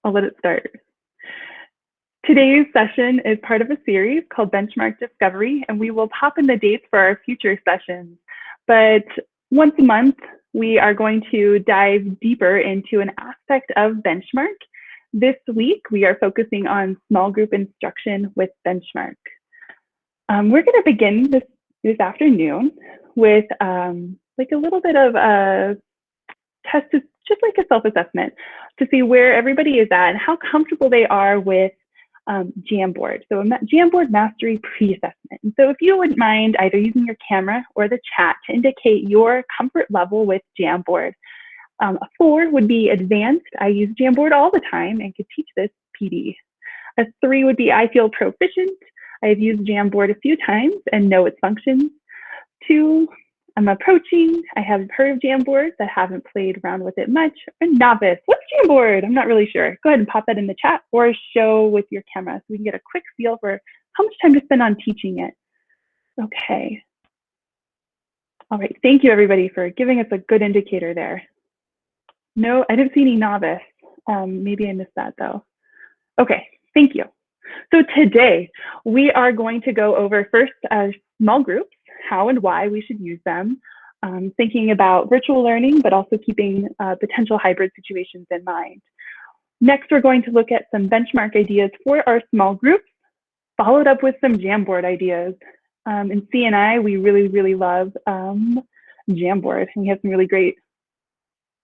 I'll let it start. Today's session is part of a series called Benchmark Discovery, and we will pop in the dates for our future sessions. But once a month, we are going to dive deeper into an aspect of Benchmark. This week, we are focusing on small group instruction with Benchmark. We're going to begin this afternoon with like a little bit of a test, just like a self-assessment, to see where everybody is at and how comfortable they are with Jamboard. So a Jamboard Mastery Pre-Assessment. And so if you wouldn't mind either using your camera or the chat to indicate your comfort level with Jamboard. A 4 would be advanced. I use Jamboard all the time and could teach this PD. A 3 would be I feel proficient. I've used Jamboard a few times and know its functions. 2, I'm approaching. I have heard of Jamboard but haven't played around with it much. And novice. What's Jamboard? I'm not really sure. Go ahead and pop that in the chat or show with your camera so we can get a quick feel for how much time to spend on teaching it. Okay. All right. Thank you, everybody, for giving us a good indicator there. No, I didn't see any novice. Maybe I missed that, though. Okay. Thank you. So today, we are going to go over first small groups, how and why we should use them, thinking about virtual learning, but also keeping potential hybrid situations in mind. Next, we're going to look at some benchmark ideas for our small groups, followed up with some Jamboard ideas. In CNI, we really love Jamboard, and we have some really great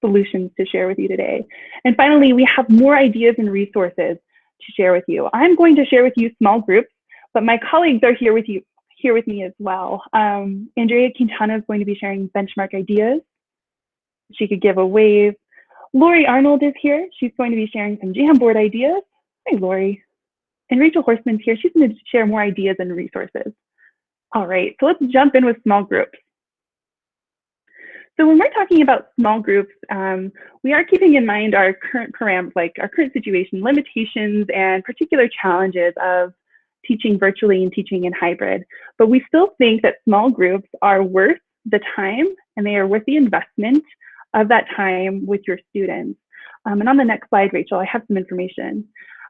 solutions to share with you today. And finally, we have more ideas and resources to share with you. I'm going to share with you small groups, but my colleagues are here with me as well. Andrea Quintana is going to be sharing benchmark ideas. She could give a wave. Lori Arnold is here. She's going to be sharing some Jamboard ideas. Hi, Lori. And Rachel Horstman's here. She's going to share more ideas and resources. All right, so let's jump in with small groups. So when we're talking about small groups, we are keeping in mind our current parameters, like our current situation, limitations, and particular challenges of teaching virtually and teaching in hybrid. But we still think that small groups are worth the time and they are worth the investment of that time with your students. And on the next slide, Rachel, I have some information.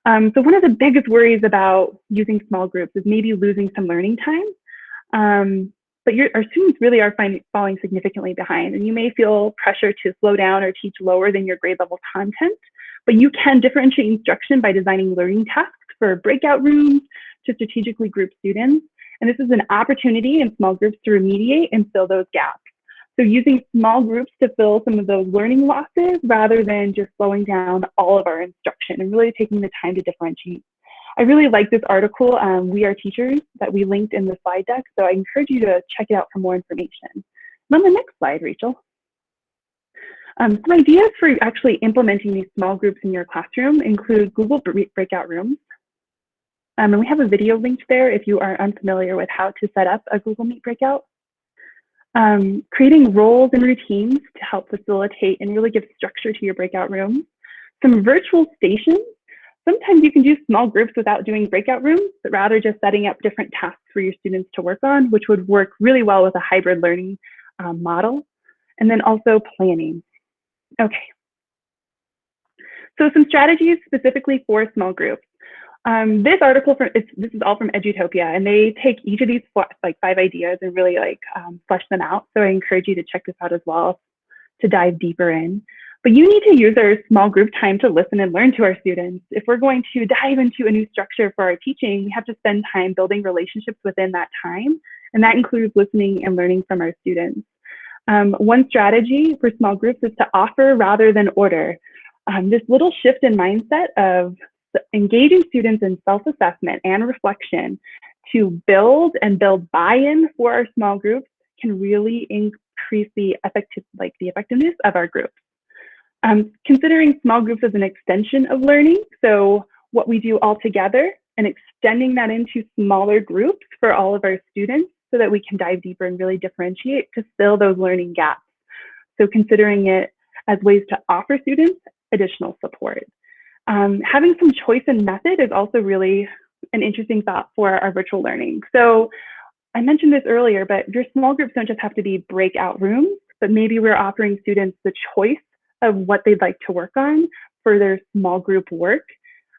So one of the biggest worries about using small groups is maybe losing some learning time. But our students really are falling significantly behind, and you may feel pressure to slow down or teach lower than your grade level content, but you can differentiate instruction by designing learning tasks for breakout rooms to strategically group students. And this is an opportunity in small groups to remediate and fill those gaps. So using small groups to fill some of those learning losses rather than just slowing down all of our instruction and really taking the time to differentiate. I really like this article, We Are Teachers, that we linked in the slide deck, so I encourage you to check it out for more information. And on the next slide, Rachel. Some ideas for actually implementing these small groups in your classroom include Google Breakout Rooms. And we have a video linked there if you are unfamiliar with how to set up a Google Meet breakout. Creating roles and routines to help facilitate and really give structure to your breakout rooms. Some virtual stations. Sometimes you can do small groups without doing breakout rooms, but rather just setting up different tasks for your students to work on, which would work really well with a hybrid learning model. And then also planning. Okay. So some strategies specifically for small groups. This article, this is all from Edutopia, and they take each of these like 5 ideas and really flesh them out. So I encourage you to check this out as well to dive deeper in. But you need to use our small group time to listen and learn to our students. If we're going to dive into a new structure for our teaching, we have to spend time building relationships within that time, and that includes listening and learning from our students. One strategy for small groups is to offer rather than order. This little shift in mindset of engaging students in self-assessment and reflection to build buy-in for our small groups can really increase the effectiveness of our groups. Considering small groups as an extension of learning, so what we do all together and extending that into smaller groups for all of our students so that we can dive deeper and really differentiate to fill those learning gaps. So considering it as ways to offer students additional support. Having some choice in method is also really an interesting thought for our virtual learning. So I mentioned this earlier, but your small groups don't just have to be breakout rooms, but maybe we're offering students the choice of what they'd like to work on for their small group work.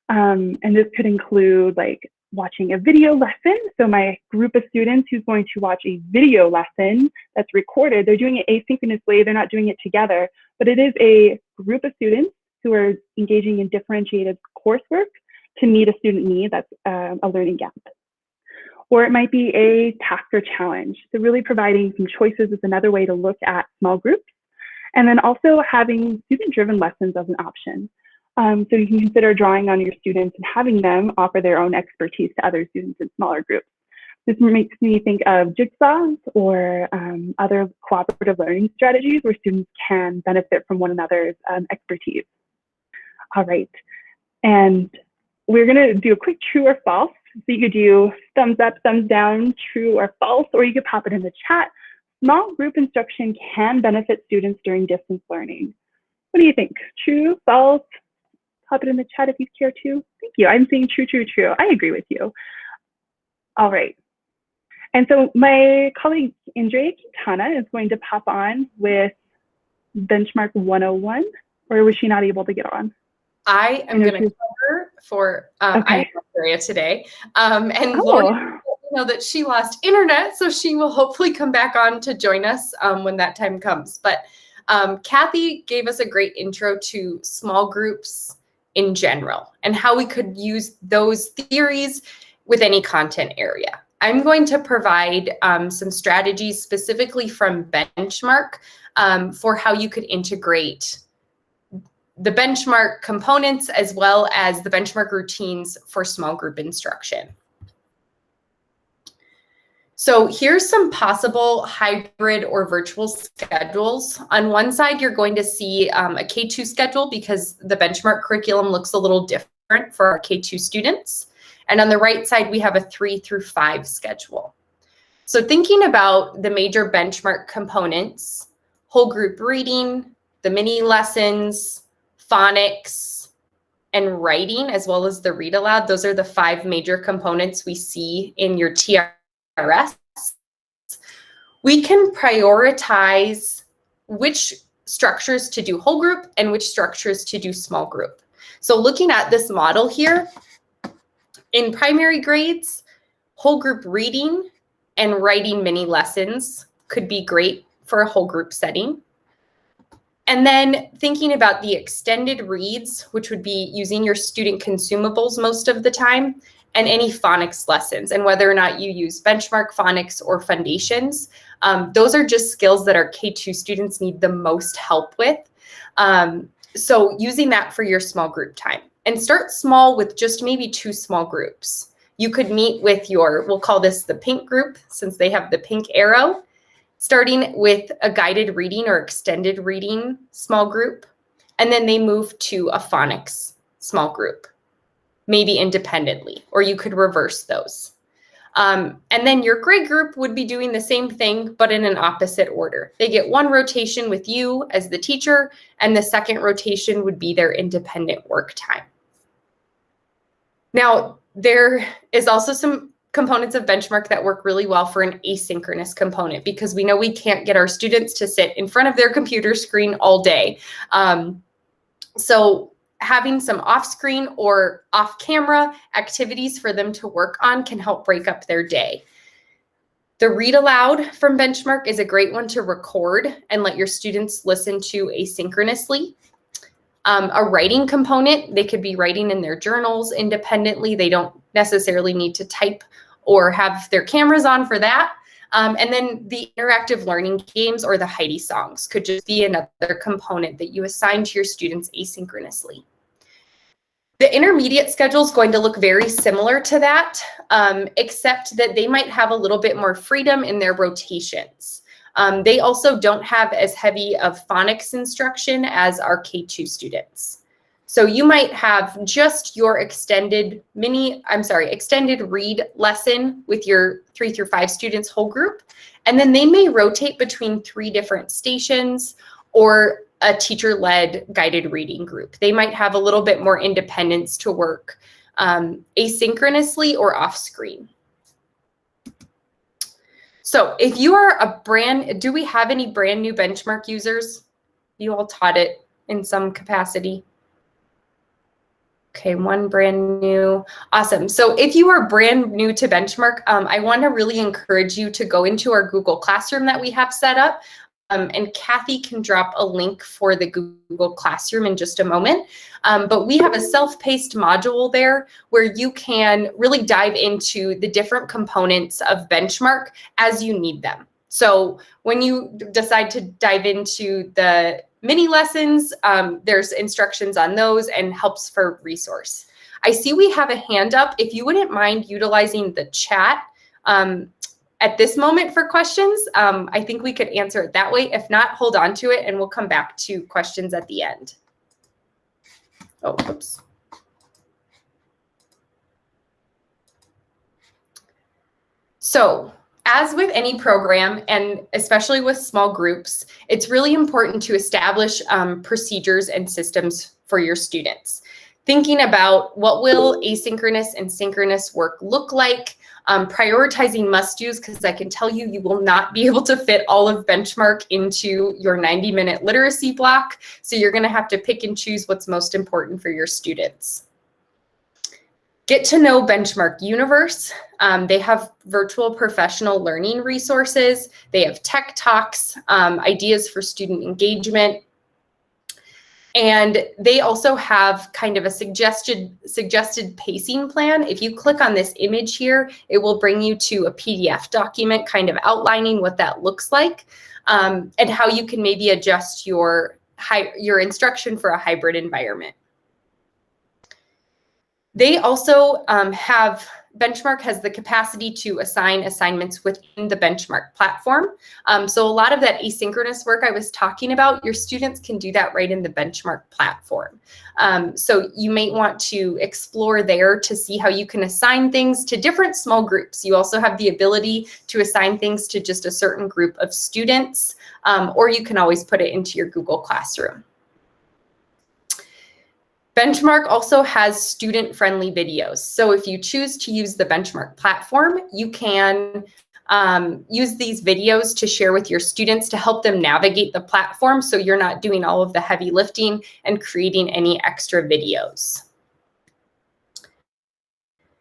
And this could include like watching a video lesson. So my group of students who's going to watch a video lesson that's recorded, they're doing it asynchronously, they're not doing it together, but it is a group of students who are engaging in differentiated coursework to meet a student need that's a learning gap. Or it might be a task or challenge. So really providing some choices is another way to look at small groups. And then also having student-driven lessons as an option. So you can consider drawing on your students and having them offer their own expertise to other students in smaller groups. This makes me think of jigsaws or other cooperative learning strategies where students can benefit from one another's expertise. All right, and we're gonna do a quick true or false. So you could do thumbs up, thumbs down, true or false, or you could pop it in the chat. Small group instruction can benefit students during distance learning. What do you think? True, false? Pop it in the chat if you care to. Thank you. I'm saying true, true, true. I agree with you. All right. And so my colleague Andrea Quintana is going to pop on with Benchmark 101, or was she not able to get on? I am going to cover for I am Andrea today. And Lauren, you know that she lost internet, so she will hopefully come back on to join us when that time comes. But Kathy gave us a great intro to small groups in general and how we could use those theories with any content area. I'm going to provide some strategies specifically from Benchmark for how you could integrate the Benchmark components as well as the Benchmark routines for small group instruction. So here's some possible hybrid or virtual schedules. On one side, you're going to see a K2 schedule because the Benchmark curriculum looks a little different for our K2 students. And on the right side, we have a 3 through 5 schedule. So thinking about the major Benchmark components, whole group reading, the mini lessons, phonics, and writing, as well as the read aloud, those are the 5 major components we see in your TRS. We can prioritize which structures to do whole group and which structures to do small group. So looking at this model here, in primary grades, whole group reading and writing mini lessons could be great for a whole group setting. And then thinking about the extended reads, which would be using your student consumables most of the time, and any phonics lessons, and whether or not you use Benchmark, phonics, or foundations. Those are just skills that our K2 students need the most help with. So using that for your small group time. And start small with just maybe 2 small groups. You could meet with your, we'll call this the pink group since they have the pink arrow, starting with a guided reading or extended reading small group. And then they move to a phonics small group, maybe independently, or you could reverse those. And then your grade group would be doing the same thing, but in an opposite order. They get 1 rotation with you as the teacher, and the second rotation would be their independent work time. Now, there is also some components of Benchmark that work really well for an asynchronous component because we know we can't get our students to sit in front of their computer screen all day. So having some off-screen or off-camera activities for them to work on can help break up their day. The read aloud from Benchmark is a great one to record and let your students listen to asynchronously. A writing component, they could be writing in their journals independently. They don't necessarily need to type or have their cameras on for that. And then the interactive learning games or the Heidi songs could just be another component that you assign to your students asynchronously. The intermediate schedule is going to look very similar to that, except that they might have a little bit more freedom in their rotations. They also don't have as heavy of phonics instruction as our K2 students. So you might have just your extended read lesson with your 3 through 5 students whole group, and then they may rotate between 3 different stations or a teacher-led guided reading group. They might have a little bit more independence to work asynchronously or off-screen. So if you are do we have any brand new Benchmark users? You all taught it in some capacity. Okay, one brand new. Awesome. So if you are brand new to Benchmark, I want to really encourage you to go into our Google Classroom that we have set up. And Kathy can drop a link for the Google Classroom in just a moment. But we have a self-paced module there where you can really dive into the different components of Benchmark as you need them. So when you decide to dive into the mini lessons, there's instructions on those and helps for resource. I see we have a hand up. If you wouldn't mind utilizing the chat at this moment for questions, I think we could answer it that way. If not, hold on to it and we'll come back to questions at the end. Oh, oops. So, as with any program, and especially with small groups, it's really important to establish procedures and systems for your students. Thinking about what will asynchronous and synchronous work look like, prioritizing must-dos, because I can tell you, you will not be able to fit all of Benchmark into your 90-minute literacy block. So you're gonna have to pick and choose what's most important for your students. Get to know Benchmark Universe. They have virtual professional learning resources. They have tech talks, ideas for student engagement. And they also have kind of a suggested pacing plan. If you click on this image here, it will bring you to a PDF document kind of outlining what that looks like, and how you can maybe adjust your instruction for a hybrid environment. They also Benchmark has the capacity to assign assignments within the Benchmark platform. So a lot of that asynchronous work I was talking about, your students can do that right in the Benchmark platform. So you may want to explore there to see how you can assign things to different small groups. You also have the ability to assign things to just a certain group of students, or you can always put it into your Google Classroom. Benchmark also has student-friendly videos. So if you choose to use the Benchmark platform, you can use these videos to share with your students to help them navigate the platform so you're not doing all of the heavy lifting and creating any extra videos.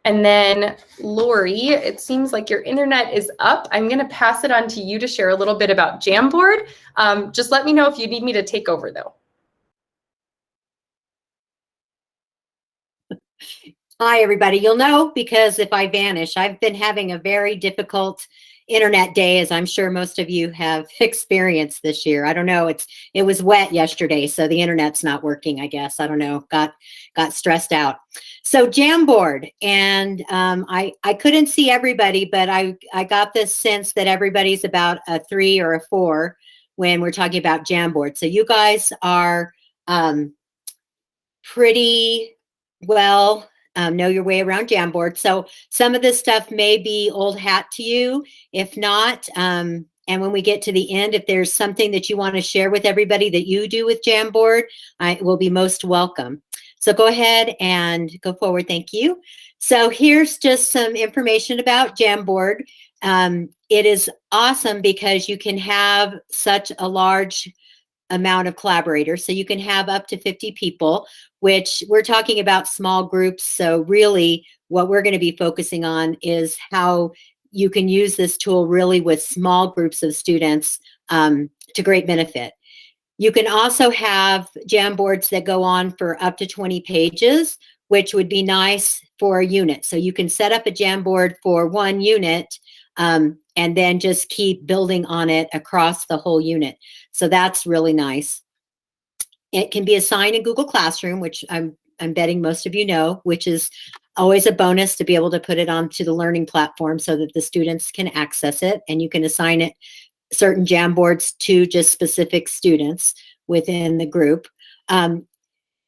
And then Lori, it seems like your internet is up. I'm gonna pass it on to you to share a little bit about Jamboard. Just let me know if you need me to take over though. Hi, everybody. You'll know because if I vanish, I've been having a very difficult internet day, as I'm sure most of you have experienced this year. I don't know. It was wet yesterday, so the internet's not working, I guess. I don't know. Got stressed out. So Jamboard, and I couldn't see everybody, but I got this sense that everybody's about a 3 or a 4 when we're talking about Jamboard. So you guys are pretty well know your way around Jamboard. So some of this stuff may be old hat to you. If not, and when we get to the end, if there's something that you want to share with everybody that you do with Jamboard, I will be most welcome. So go ahead and go forward. Thank you. So here's just some information about Jamboard. It is awesome because you can have such a large amount of collaborators. So you can have up to 50 people, which we're talking about small groups. So really what we're going to be focusing on is how you can use this tool really with small groups of students to great benefit. You can also have Jamboards that go on for up to 20 pages, which would be nice for a unit. So you can set up a Jamboard for one unit and then just keep building on it across the whole unit. So that's really nice. It can be assigned in Google Classroom, which I'm betting most of you know, which is always a bonus to be able to put it onto the learning platform so that the students can access it, and you can assign it certain Jamboards to just specific students within the group.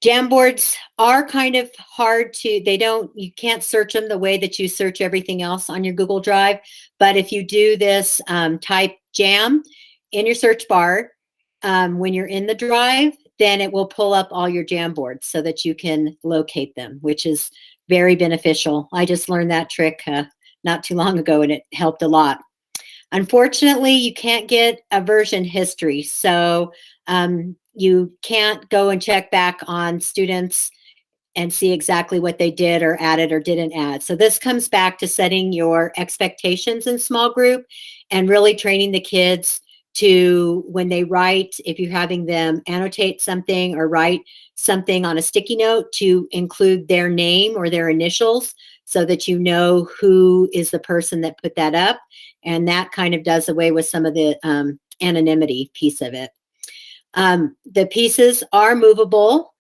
Jamboards are kind of hard to, you can't search them the way that you search everything else on your Google Drive. But if you do this, type Jam in your search bar, when you're in the drive, then it will pull up all your Jamboards so that you can locate them, which is very beneficial. I just learned that trick not too long ago, and it helped a lot. Unfortunately, you can't get a version history. So you can't go and check back on students and see exactly what they did or added or didn't add. So this comes back to setting your expectations in small group and really training the kids to, when they write, if you're having them annotate something or write something on a sticky note, to include their name or their initials so that you know who is the person that put that up. And that kind of does away with some of the anonymity piece of it. The pieces are movable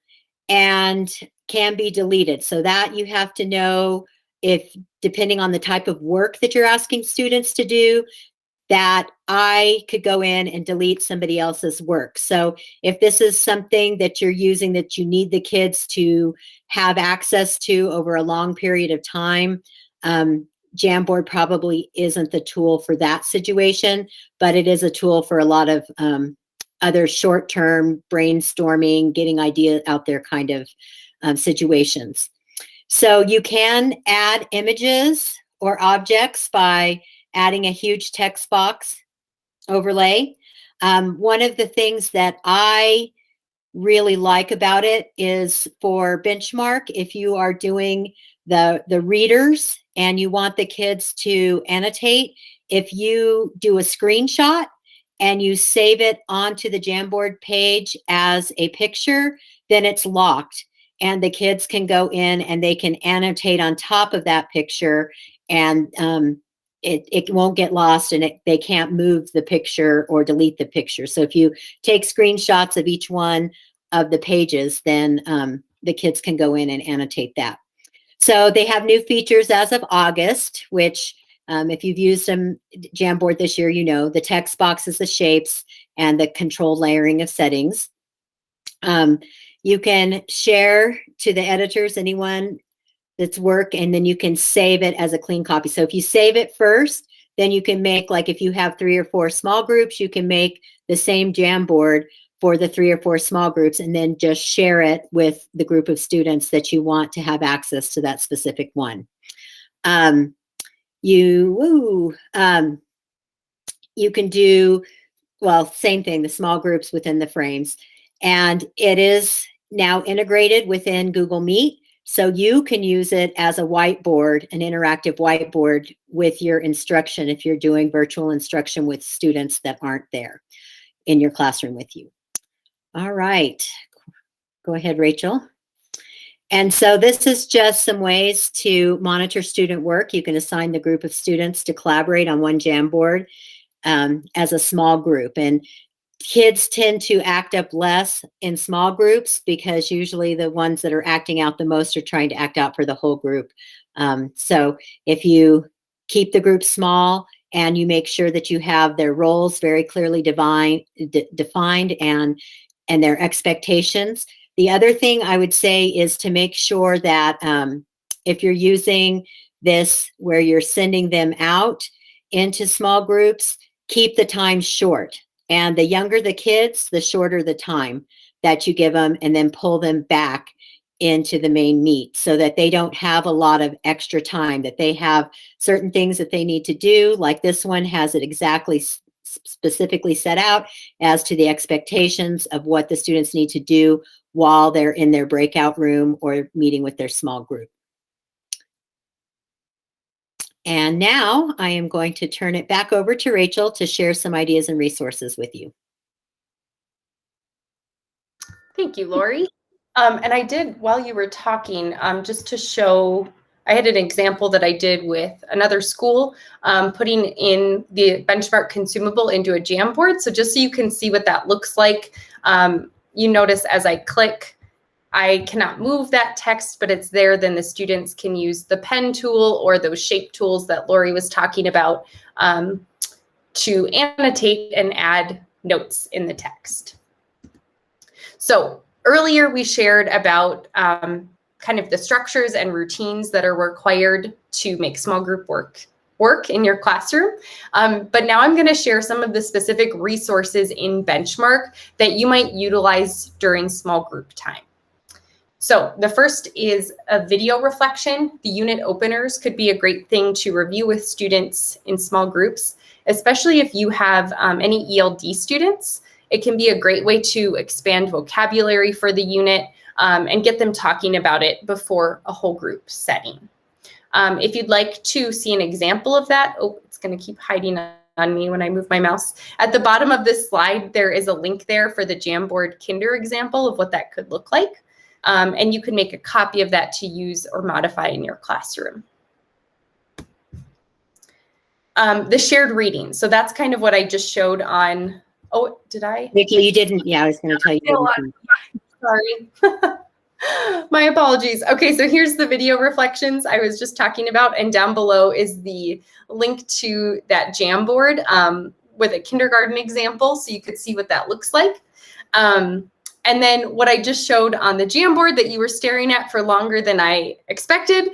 and can be deleted. So that you have to know, if depending on the type of work that you're asking students to do, that I could go in and delete somebody else's work. So if this is something that you're using that you need the kids to have access to over a long period of time, Jamboard probably isn't the tool for that situation, but it is a tool for a lot of other short-term brainstorming, getting ideas out there kind of situations. So you can add images or objects by adding a huge text box overlay. One of the things that I really like about it is for Benchmark, if you are doing the readers and you want the kids to annotate, if you do a screenshot and you save it onto the Jamboard page as a picture, then it's locked. And the kids can go in and they can annotate on top of that picture, and it won't get lost, and they can't move the picture or delete the picture. So if you take screenshots of each one of the pages, then the kids can go in and annotate that. So they have new features as of August, which if you've used some Jamboard this year, you know the text boxes, the shapes, and the controlled layering of settings. You can share to the editors, anyone that's work, and then you can save it as a clean copy. So if you save it first, then you can make, like if you have 3 or 4 small groups, you can make the same Jamboard for the 3 or 4 small groups and then just share it with the group of students that you want to have access to that specific one. You can do, well, same thing, the small groups within the frames. And it is now integrated within Google Meet. So you can use it as a whiteboard, an interactive whiteboard with your instruction if you're doing virtual instruction with students that aren't there in your classroom with you. All right, go ahead, Rachel. And so this is just some ways to monitor student work. You can assign the group of students to collaborate on one Jamboard as a small group. And kids tend to act up less in small groups because usually the ones that are acting out the most are trying to act out for the whole group. So if you keep the group small and you make sure that you have their roles very clearly defined and their expectations. The other thing I would say is to make sure that if you're using this where you're sending them out into small groups, keep the time short. And the younger the kids, the shorter the time that you give them, and then pull them back into the main meet so that they don't have a lot of extra time, that they have certain things that they need to do. Like this one has it exactly specifically set out as to the expectations of what the students need to do while they're in their breakout room or meeting with their small group. And now I am going to turn it back over to Rachel to share some ideas and resources with you. Thank you, Lori. And I did, while you were talking, just to show, I had an example that I did with another school, putting in the Benchmark consumable into a Jamboard. So just so you can see what that looks like, you notice as I click, I cannot move that text, but it's there. Then the students can use the pen tool or those shape tools that Lori was talking about to annotate and add notes in the text. So earlier we shared about kind of the structures and routines that are required to make small group work in your classroom. But now I'm going to share some of the specific resources in Benchmark that you might utilize during small group time. So the first is a video reflection. The unit openers could be a great thing to review with students in small groups, especially if you have any ELD students. It can be a great way to expand vocabulary for the unit, and get them talking about it before a whole group setting. If you'd like to see an example of that, oh, it's going to keep hiding on me when I move my mouse. At the bottom of this slide, there is a link there for the Jamboard Kinder example of what that could look like. And you can make a copy of that to use or modify in your classroom. The shared reading. So that's kind of what I just showed on, oh, did I? Vicki, you didn't, yeah, I was going to tell you. Sorry. My apologies. Okay, so here's the video reflections I was just talking about, and down below is the link to that Jamboard with a kindergarten example, so you could see what that looks like. And then what I just showed on the Jamboard that you were staring at for longer than I expected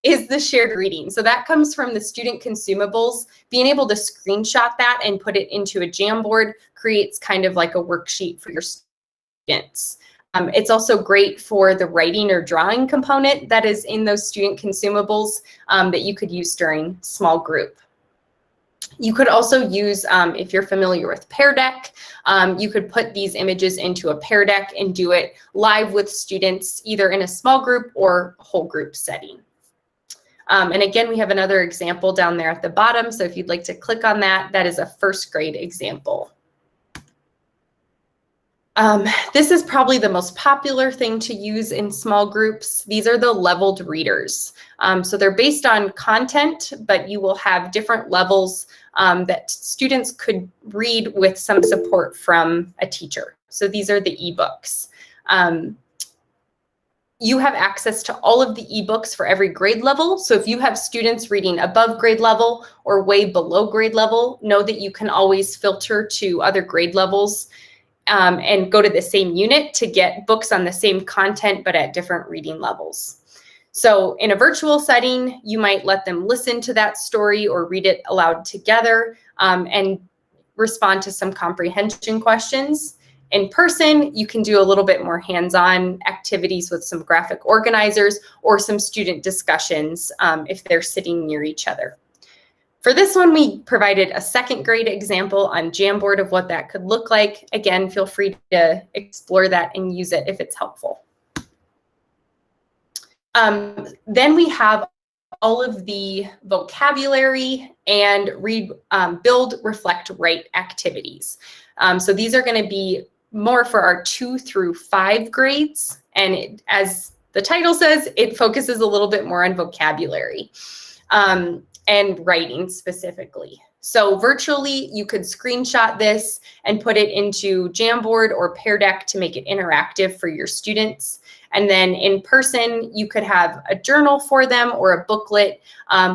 is the shared reading. So that comes from the student consumables. Being able to screenshot that and put it into a Jamboard creates kind of like a worksheet for your students. It's also great for the writing or drawing component that is in those student consumables that you could use during small group. You could also use, if you're familiar with Pear Deck, you could put these images into a Pear Deck and do it live with students, either in a small group or whole group setting. And again, we have another example down there at the bottom. So if you'd like to click on that, that is a first grade example. This is probably the most popular thing to use in small groups. These are the leveled readers. So they're based on content, but you will have different levels that students could read with some support from a teacher. So these are the ebooks. You have access to all of the ebooks for every grade level. So if you have students reading above grade level or way below grade level, know that you can always filter to other grade levels and go to the same unit to get books on the same content, but at different reading levels. So in a virtual setting, you might let them listen to that story or read it aloud together and respond to some comprehension questions. In person, you can do a little bit more hands-on activities with some graphic organizers or some student discussions if they're sitting near each other. For this one, we provided a second grade example on Jamboard of what that could look like. Again, feel free to explore that and use it if it's helpful. Then we have all of the vocabulary and read, build, reflect, write activities. So these are going to be more for our 2 through 5 grades. And as the title says, it focuses a little bit more on vocabulary. And writing specifically. So virtually, you could screenshot this and put it into Jamboard or Pear Deck to make it interactive for your students. And then in person, you could have a journal for them or a booklet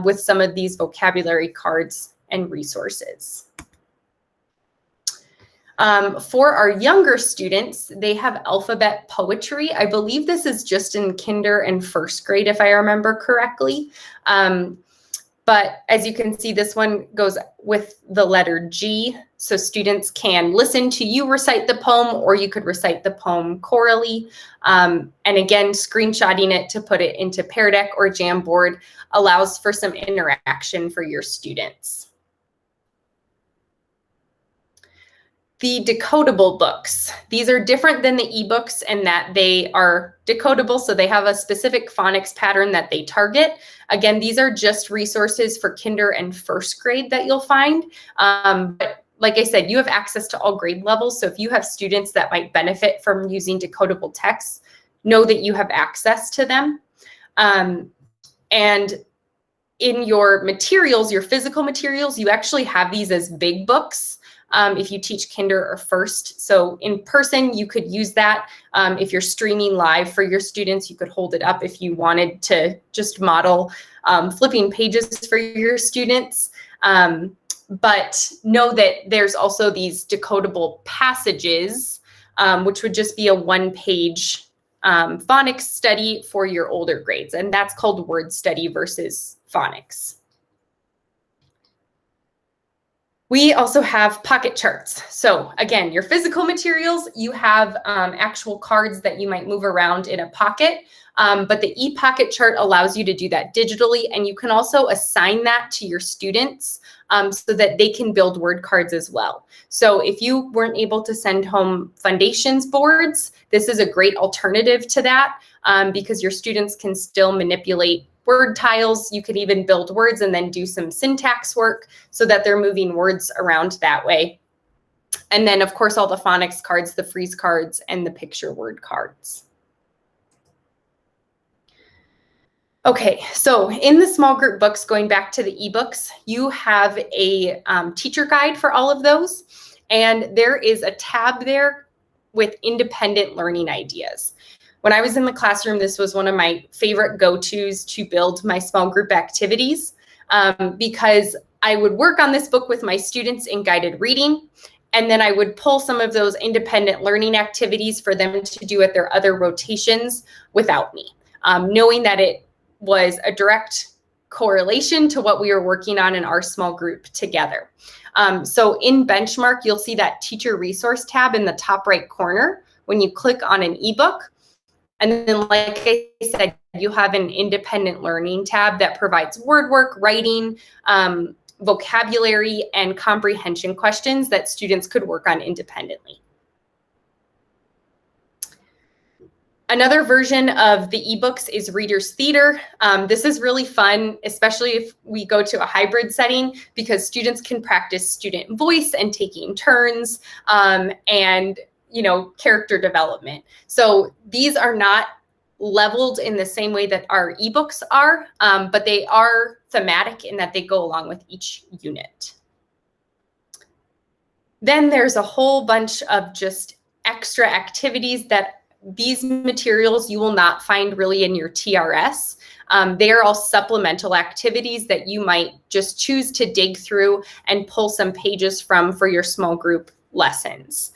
with some of these vocabulary cards and resources. For our younger students, they have alphabet poetry. I believe this is just in kinder and first grade, if I remember correctly. But as you can see, this one goes with the letter G. So students can listen to you recite the poem, or you could recite the poem chorally. And again, screenshotting it to put it into Pear Deck or Jamboard allows for some interaction for your students. The decodable books. These are different than the ebooks in that they are decodable, so they have a specific phonics pattern that they target. Again, these are just resources for kinder and first grade that you'll find. But like I said, you have access to all grade levels, so if you have students that might benefit from using decodable texts, know that you have access to them. And in your materials, your physical materials, you actually have these as big books. If you teach kinder or first. So in person, you could use that. If you're streaming live for your students, you could hold it up if you wanted to just model flipping pages for your students. But know that there's also these decodable passages, which would just be a one-page phonics study for your older grades. And that's called word study versus phonics. We also have pocket charts. So again, your physical materials, you have actual cards that you might move around in a pocket, but the e-pocket chart allows you to do that digitally, and you can also assign that to your students so that they can build word cards as well. So if you weren't able to send home foundations boards, this is a great alternative to that because your students can still manipulate word tiles. You could even build words and then do some syntax work so that they're moving words around that way. And then of course, all the phonics cards, the freeze cards, and the picture word cards. Okay, so in the small group books, going back to the ebooks, you have a teacher guide for all of those. And there is a tab there with independent learning ideas. When I was in the classroom, this was one of my favorite go-tos to build my small group activities because I would work on this book with my students in guided reading, and then I would pull some of those independent learning activities for them to do at their other rotations without me, knowing that it was a direct correlation to what we were working on in our small group together. So in Benchmark, you'll see that teacher resource tab in the top right corner when you click on an ebook. And then, like I said, you have an independent learning tab that provides word work, writing, vocabulary, and comprehension questions that students could work on independently. Another version of the ebooks is Reader's Theater. This is really fun, especially if we go to a hybrid setting, because students can practice student voice and taking turns and character development. So these are not leveled in the same way that our ebooks are, but they are thematic in that they go along with each unit. Then there's a whole bunch of just extra activities that these materials you will not find really in your TRS. They are all supplemental activities that you might just choose to dig through and pull some pages from for your small group lessons.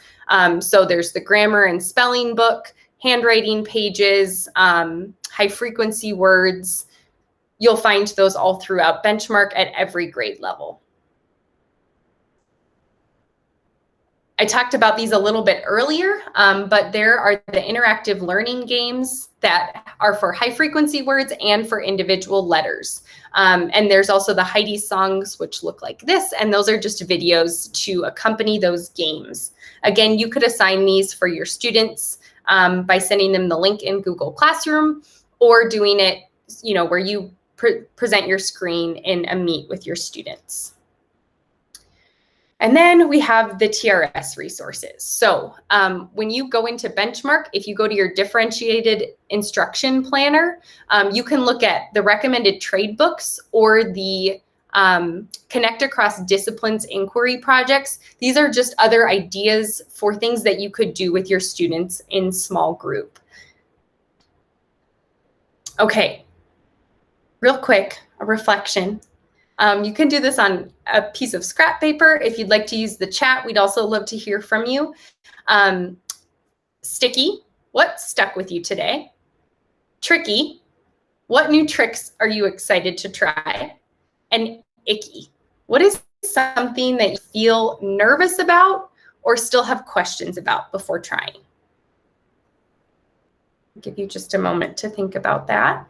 So there's the grammar and spelling book, handwriting pages, high frequency words. You'll find those all throughout Benchmark at every grade level. I talked about these a little bit earlier, but there are the interactive learning games that are for high frequency words and for individual letters. And there's also the Heidi songs, which look like this, and those are just videos to accompany those games. Again, you could assign these for your students by sending them the link in Google Classroom or doing it, where you present your screen in a Meet with your students. And then we have the TRS resources. So when you go into Benchmark, if you go to your differentiated instruction planner, you can look at the recommended trade books or the Connect Across Disciplines inquiry projects. These are just other ideas for things that you could do with your students in small group. Okay, real quick, a reflection. You can do this on a piece of scrap paper. If you'd like to use the chat, we'd also love to hear from you. Sticky, what stuck with you today? Tricky, what new tricks are you excited to try? And icky, what is something that you feel nervous about or still have questions about before trying? I'll give you just a moment to think about that.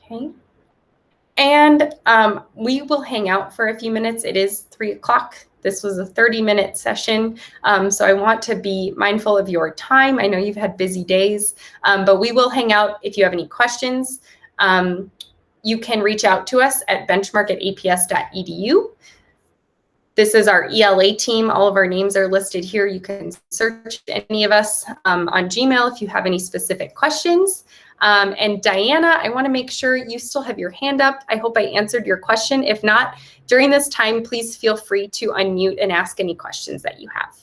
Okay, and we will hang out for a few minutes. It is 3 o'clock. This was a 30-minute session, so I want to be mindful of your time. I know you've had busy days, but we will hang out if you have any questions. You can reach out to us at benchmark@aps.edu. This is our ELA team. All of our names are listed here. You can search any of us on Gmail if you have any specific questions. And Diana, I want to make sure you still have your hand up. I hope I answered your question. If not, during this time, please feel free to unmute and ask any questions that you have.